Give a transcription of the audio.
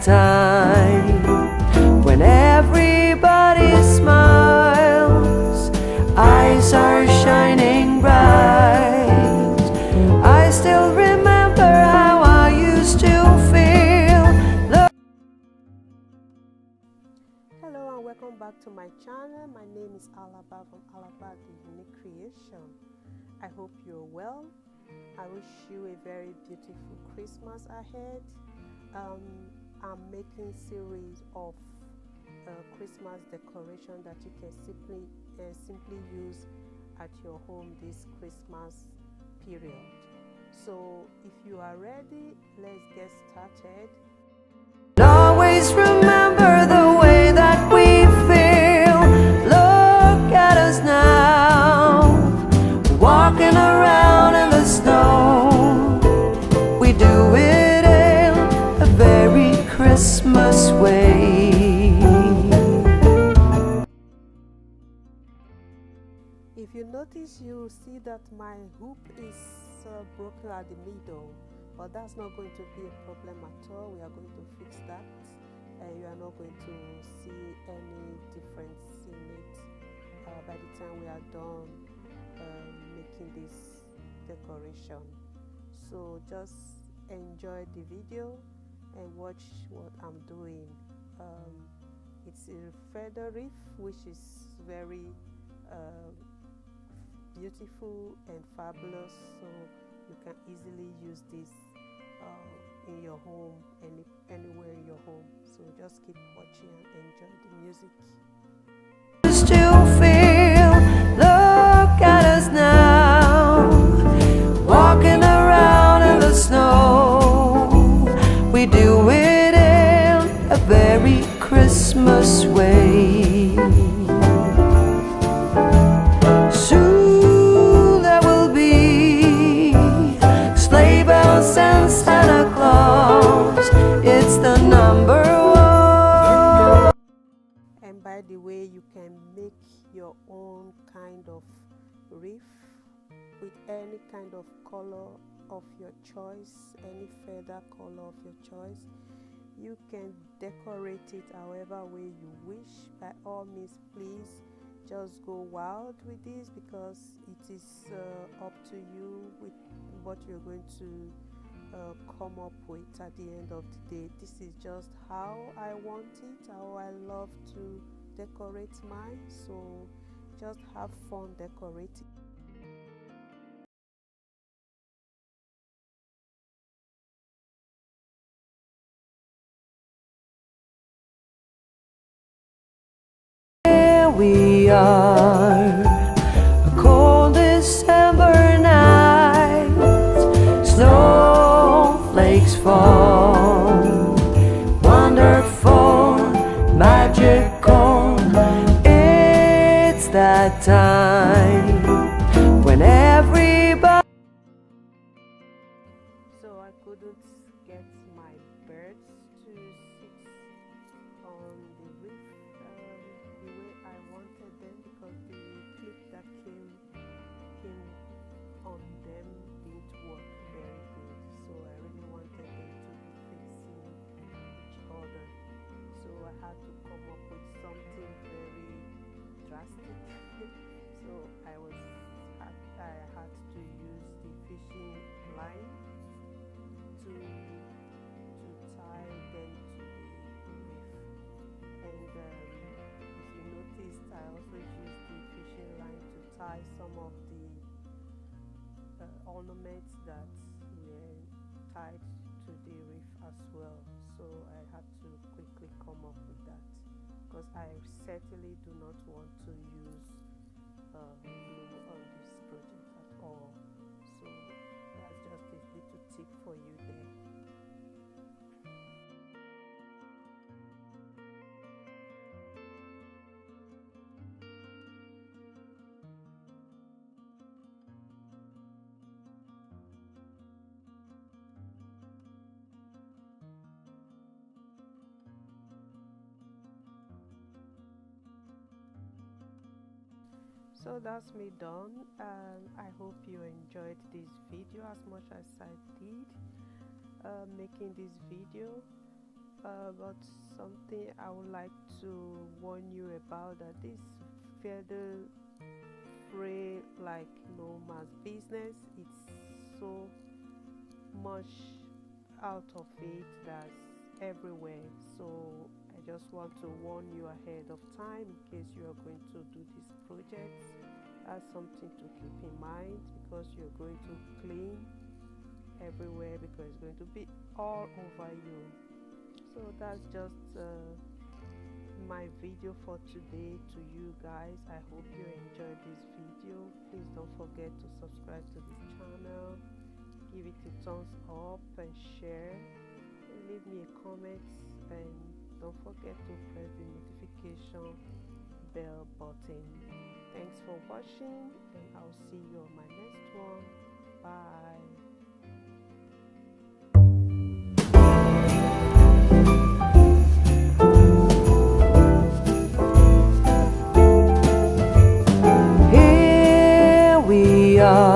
time when everybody smiles, eyes are shining bright. I still remember how I used to feel. Hello and welcome back to my channel. My name is Alaba from Alaba the Unique Creation. I hope you're well. I wish you a very beautiful Christmas ahead. I'm making series of Christmas decoration that you can simply use at your home this Christmas period. So if you are ready, let's get started. Always remember the way that we feel. Look at us now, walking around in the snow. We do it in a very Christmas way. If you notice, you'll see that my hoop is broken at the middle, but that's not going to be a problem at all. We are going to fix that, and you are not going to see any difference in it by the time we are done making this decoration. So just enjoy the video and watch what I'm doing. It's a feather reef, which is very beautiful and fabulous, so you can easily use this in your home, anywhere in your home. So just keep watching and enjoy the music. Still feel, look at us now, walking around in the snow. We do it in a very Christmas way. Soon there will be sleigh bells and Santa Claus. It's the number one. And by the way, you can make your own kind of reef with any kind of color of your choice, any feather color of your choice. You can decorate it however way you wish. By all means, please just go wild with this, because it is up to you with what you're going to come up with at the end of the day. This is just how I want it, how I love to decorate mine. So just have fun decorating. Here we are, a cold December night, snowflakes fall, wonderful, magical. It's that time when everybody. So I couldn't get my birds to sit on the roof the way I wanted them, because the clip that came on them didn't work very good. So I really wanted them to be facing each other. So I had to come up with something very drastic. So I had to use the fishing line to tie them to the reef. And if you noticed, I also used the fishing line to tie some of the ornaments that were tied to the reef as well. So I had to quickly come up with that, because I certainly do not want to use glue on this project at all. So that's just a little tip for you there. So that's me done. I hope you enjoyed this video as much as I did making this video. but something I would like to warn you about, that this feather free like no man's business, it's so much out of it that's everywhere. So I just want to warn you ahead of time in case you are going to do this project. That's something to keep in mind, because you're going to clean everywhere, because it's going to be all over you. So that's just my video for today to you guys. I hope you enjoyed this video. Please don't forget to subscribe to this channel, give it a thumbs up and share, and leave me a comment, and don't forget to press the notification bell button. Thanks for watching, and I'll see you on my next one. Bye. Here we are,